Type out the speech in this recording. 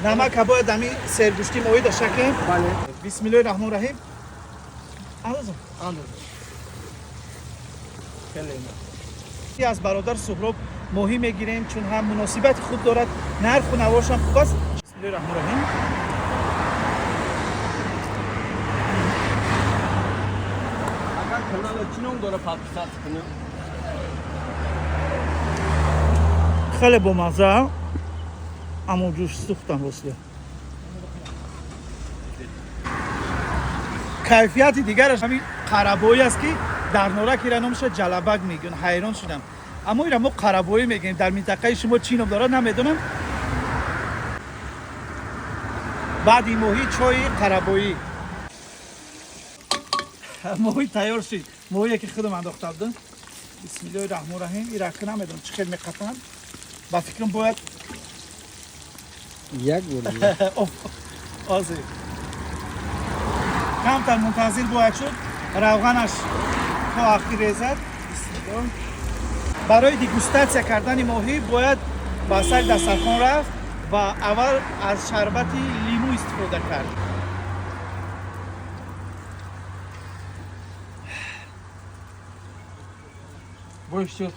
نمک باید همی سرگوشتی موی داشته که بله. بسم الله الرحمن الرحیم. آنوزم از برادر سهراب ماهی میگیریم چون هم مناسبت خوب دارد، نرخ و نوارش هم خوب است. بسم الله الرحمن الرحیم. اگر کنال چینون داره پاکستان کنه. خیلی بامزه، اما جوش سوختن وصله. کیفیت دیگرش همین قربایی است که در نورک ایران نامش جلبک میگن. حیران شدم، اما ایران ما قربایی میگیم. در منطقه شما چی نام داره نمیدونم. بعد این ماهی چای قربایی ماهی تیار شد. ماهی که خودم انداخته بودم. بسم الله الرحمن الرحیم. این رکه نمیدونم چه خیلی میقطن. با فکرم باید یک بوده. آزه کمتر منتظر باید شد روغنش تا آخر ریزد. برای دیگوستاسیا کردن ماهی باید با سر دسترخوان رفت و اول از شربت لیمو استفاده کرد. باش چطور